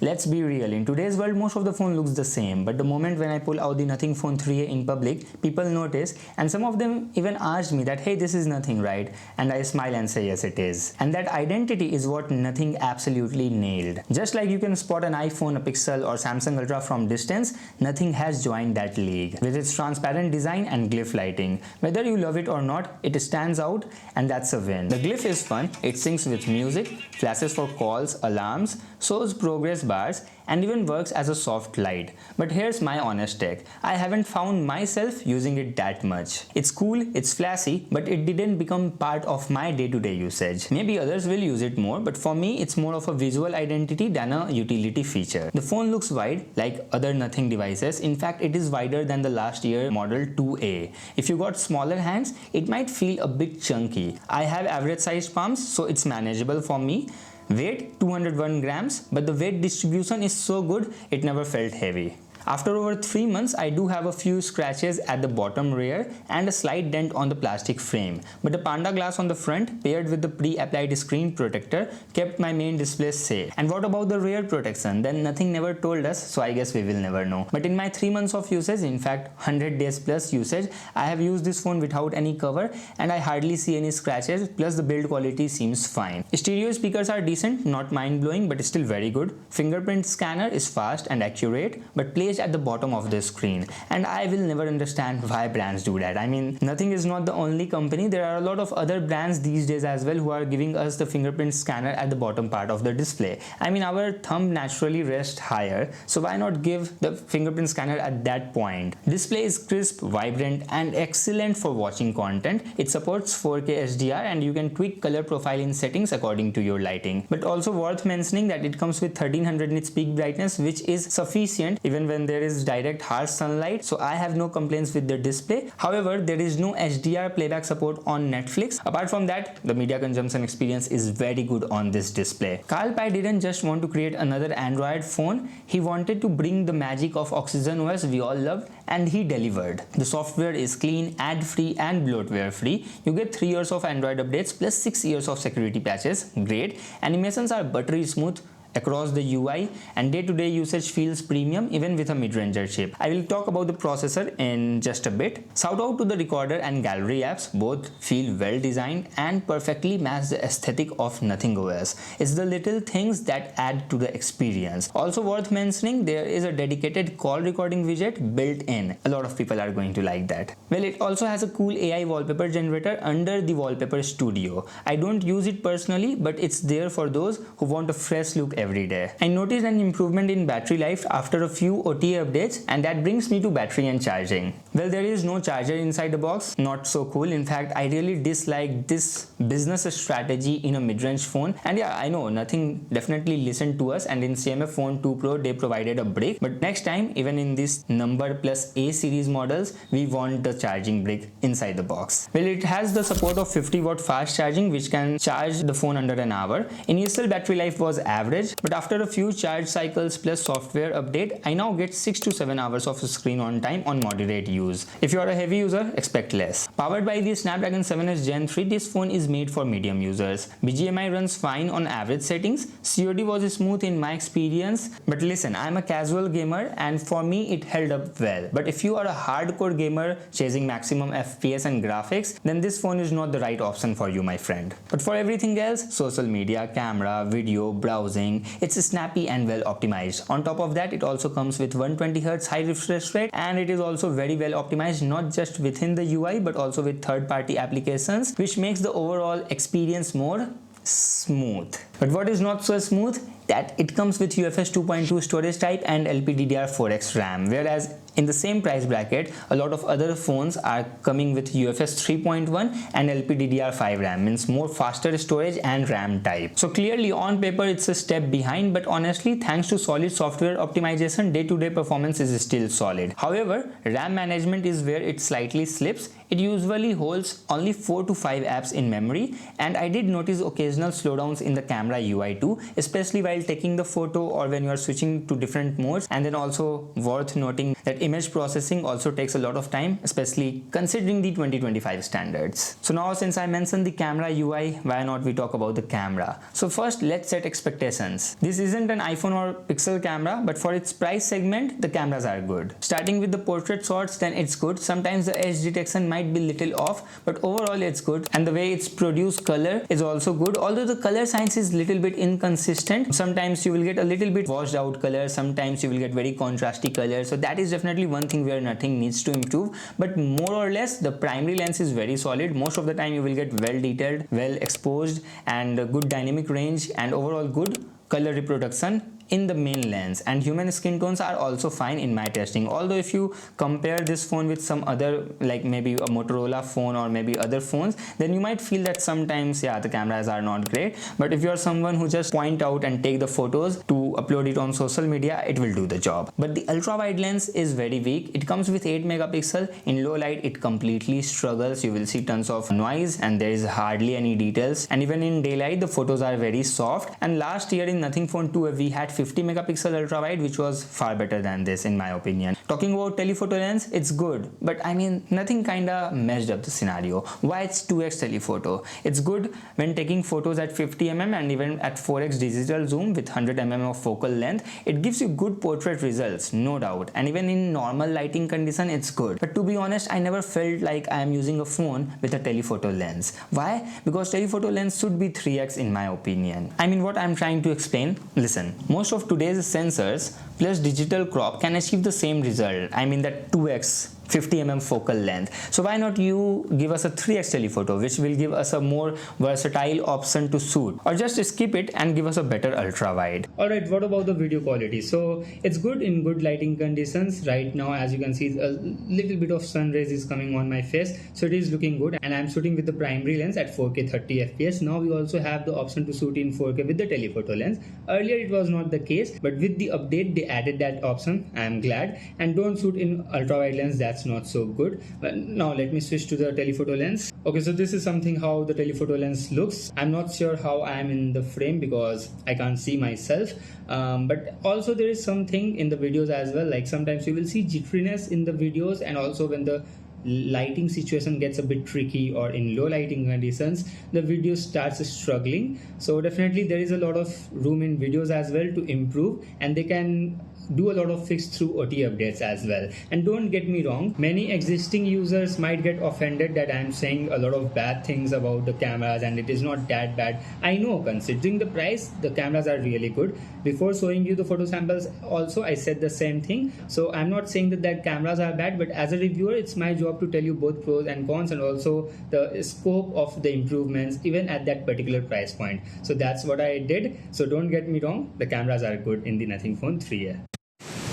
Let's be real, in today's world most of the phone looks the same, but the moment when I pull out the Nothing Phone 3a in public, people notice, and some of them even asked me that hey, this is Nothing, right? And I smile and say yes, it is. And that identity is what Nothing absolutely nailed. Just like you can spot an iPhone, a Pixel or Samsung Ultra from distance, Nothing has joined that league. With its transparent design and Glyph lighting. Whether you love it or not, it stands out, and that's a win. The Glyph is fun, it syncs with music, flashes for calls, alarms, shows progress bars, and even works as a soft light. But here's my honest take. I haven't found myself using it that much. It's cool, it's flashy, but it didn't become part of my day-to-day usage. Maybe others will use it more, but for me it's more of a visual identity than a utility feature. The phone looks wide like other Nothing devices. In fact, it is wider than the last year model 2a. If you got smaller hands, it might feel a bit chunky. I have average sized palms, so it's manageable for me. Weight 201 grams, but the weight distribution is so good it never felt heavy. After over 3 months, I do have a few scratches at the bottom rear and a slight dent on the plastic frame. But the Panda glass on the front paired with the pre-applied screen protector kept my main display safe. And what about the rear protection? Then Nothing never told us, so I guess we will never know. But in my 3 months of usage, in fact 100 days plus usage, I have used this phone without any cover and I hardly see any scratches, plus the build quality seems fine. Stereo speakers are decent, not mind-blowing but still very good. Fingerprint scanner is fast and accurate but placed at the bottom of the screen, and I will never understand why brands do that. I mean, Nothing is not the only company. There are a lot of other brands these days as well who are giving us the fingerprint scanner at the bottom part of the display. I mean, our thumb naturally rests higher, so why not give the fingerprint scanner at that point? Display is crisp, vibrant and excellent for watching content. It supports 4K HDR and you can tweak color profile in settings according to your lighting. But also worth mentioning that it comes with 1300 nits peak brightness, which is sufficient even when there is direct harsh sunlight, so I have no complaints with the display. However, there is no HDR playback support on Netflix. Apart from that, the media consumption experience is very good on this display. Carl Pei didn't just want to create another Android phone, he wanted to bring the magic of Oxygen OS we all loved, and he delivered. The software is clean, ad-free and bloatware-free. You get 3 years of Android updates plus 6 years of security patches. Great. Animations are buttery smooth across the UI and day-to-day usage feels premium even with a mid-ranger chip. I will talk about the processor in just a bit. Shout out to the recorder and gallery apps, both feel well designed and perfectly match the aesthetic of Nothing OS. It's the little things that add to the experience. Also worth mentioning, there is a dedicated call recording widget built in. A lot of people are going to like that. Well, it also has a cool AI wallpaper generator under the Wallpaper Studio. I don't use it personally, but it's there for those who want a fresh look every day. I noticed an improvement in battery life after a few OTA updates, and that brings me to battery and charging. Well, there is no charger inside the box, not so cool. In fact, I really dislike this business strategy in a mid-range phone. And yeah, I know Nothing definitely listened to us, and in CMF Phone 2 Pro they provided a brick, but next time, even in this number plus A series models, we want the charging brick inside the box. Well, it has the support of 50-watt fast charging, which can charge the phone under an hour. Initial battery life was average, but after a few charge cycles plus software update, I now get 6 to 7 hours of screen on time on moderate use. If you are a heavy user, expect less. Powered by the Snapdragon 7S Gen 3, this phone is made for medium users. BGMI runs fine on average settings. COD was smooth in my experience, but listen, I am a casual gamer and for me it held up well. But if you are a hardcore gamer chasing maximum FPS and graphics, then this phone is not the right option for you, my friend. But for everything else, social media, camera, video, browsing, it's snappy and well optimized. On top of that, it also comes with 120Hz high refresh rate, and it is also very well optimized not just within the UI but also with third-party applications, which makes the overall experience more smooth. But what is not so smooth? That it comes with UFS 2.2 storage type and LPDDR4X RAM, whereas in the same price bracket, a lot of other phones are coming with UFS 3.1 and LPDDR5 RAM, means more faster storage and RAM type. So clearly on paper it's a step behind, but honestly thanks to solid software optimization, day-to-day performance is still solid. However, RAM management is where it slightly slips. it usually holds only 4 to 5 apps in memory, and I did notice occasional slowdowns in the camera UI too, especially while taking the photo or when you are switching to different modes. And then also worth noting that image processing also takes a lot of time, especially considering the 2025 standards. So now since I mentioned the camera UI, why not we talk about the camera. So first let's set expectations. This isn't an iPhone or Pixel camera, but for its price segment the cameras are good. Starting with the portrait shots, then it's good. Sometimes the edge detection might be little off, but overall it's good, and the way it's produced color is also good, although the color science is little bit inconsistent. Sometimes you will get a little bit washed out color, sometimes you will get very contrasty color, so that is definitely one thing where nothing needs to improve. But more or less the primary lens is very solid. Most of the time you will get well detailed, well exposed, and good dynamic range, and overall good color reproduction in the main lens, and human skin tones are also fine in my testing. Although if you compare this phone with some other, like maybe a Motorola phone or maybe other phones, then you might feel that sometimes the cameras are not great. But if you are someone who just point out and take the photos to upload it on social media, it will do the job. But the ultra wide lens is very weak. It comes with 8 megapixel. In low light it completely struggles. You will see tons of noise and there is hardly any details, and even in daylight the photos are very soft. And last year in Nothing Phone 2 we had 50 megapixel ultra wide, which was far better than this in my opinion. Talking about telephoto lens, it's good, but I mean nothing kinda messed up the scenario. Why it's 2x telephoto? It's good when taking photos at 50mm and even at 4x digital zoom with 100mm of focal length. It gives you good portrait results, no doubt, and even in normal lighting condition it's good. But to be honest, I never felt like I am using a phone with a telephoto lens. Why? Because telephoto lens should be 3x in my opinion. I mean, what I'm trying to explain, listen, most of today's sensors plus digital crop can achieve the same result. I mean that 2x 50mm focal length. So why not you give us a 3x telephoto, which will give us a more versatile option to shoot, or just skip it and give us a better ultra wide. Alright, what about the video quality? So it's good in good lighting conditions. Right now as you can see a little bit of sun rays is coming on my face, so it is looking good, and I'm shooting with the primary lens at 4K 30 fps. Now we also have the option to shoot in 4K with the telephoto lens. Earlier it was not the case, but with the update they added that option. I am glad. And don't shoot in ultra wide lens, that's not so good. But now let me switch to the telephoto lens. Okay, so this is something how the telephoto lens looks. I'm not sure how I am in the frame because I can't see myself, but also there is something in the videos as well, like sometimes you will see jitteriness in the videos, and also when the lighting situation gets a bit tricky or in low lighting conditions the video starts struggling. So definitely there is a lot of room in videos as well to improve, and they can do a lot of fix through OT updates as well. And don't get me wrong, many existing users might get offended that I'm saying a lot of bad things about the cameras, and it is not that bad. I know, considering the price, the cameras are really good. Before showing you the photo samples also I said the same thing. So I'm not saying that cameras are bad, but as a reviewer it's my job to tell you both pros and cons, and also the scope of the improvements even at that particular price point. So that's what I did. So don't get me wrong, the cameras are good in the Nothing Phone 3A.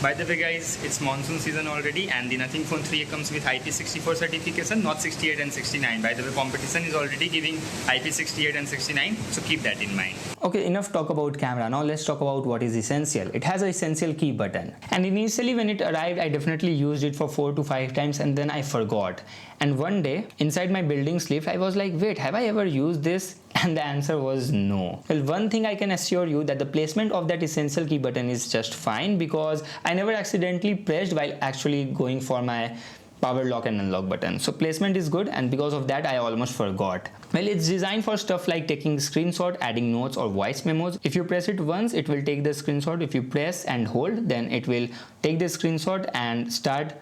By the way guys, it's monsoon season already, and the Nothing Phone 3A comes with IP64 certification, not 68 and 69. By the way, competition is already giving IP68 and 69, so keep that in mind. Okay, enough talk about camera. Now let's talk about what is essential. It has an essential key button, and initially when it arrived I definitely used it for 4 to 5 times and then I forgot. And one day inside my building's lift I was like, wait, have I ever used this? And the answer was no. Well, one thing I can assure you, that the placement of that essential key button is just fine, because I never accidentally pressed while actually going for my power lock and unlock button. So placement is good, and because of that I almost forgot. Well, it's designed for stuff like taking screenshot, adding notes or voice memos. If you press it once it will take the screenshot. If you press and hold, then it will take the screenshot and start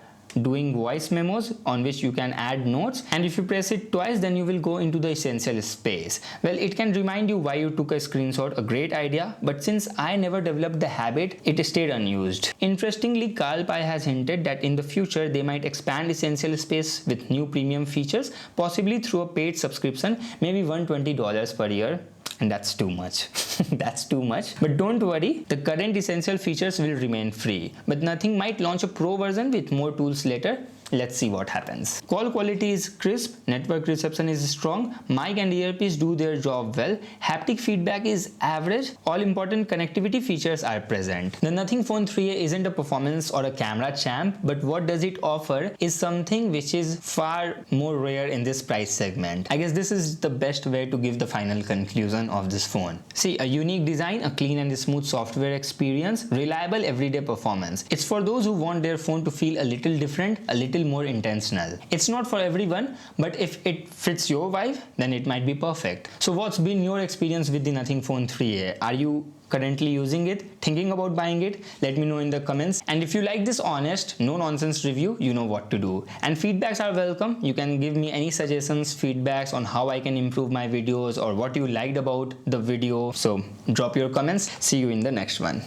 doing voice memos on which you can add notes, and if you press it twice then you will go into the essential space. Well, it can remind you why you took a screenshot, a great idea, but since I never developed the habit it stayed unused. Interestingly, Carl Pei has hinted that in the future they might expand essential space with new premium features, possibly through a paid subscription, maybe $120 per year. And that's too much. That's too much. But don't worry, the current essential features will remain free. But Nothing might launch a pro version with more tools later. Let's see what happens. Call quality is crisp, network reception is strong, mic and earpiece do their job well, haptic feedback is average, all important connectivity features are present. The Nothing Phone 3a isn't a performance or a camera champ, but what does it offer is something which is far more rare in this price segment. I guess this is the best way to give the final conclusion of this phone. See, a unique design, a clean and smooth software experience, reliable everyday performance. It's for those who want their phone to feel a little different, a little more intentional. It's not for everyone, but if it fits your vibe, then it might be perfect. So what's been your experience with the Nothing Phone 3a? Are you currently using it, thinking about buying it? Let me know in the comments. And if you like this honest, no nonsense review, you know what to do. And feedbacks are welcome. You can give me any suggestions, feedbacks on how I can improve my videos or what you liked about the video. So drop your comments. See you in the next one.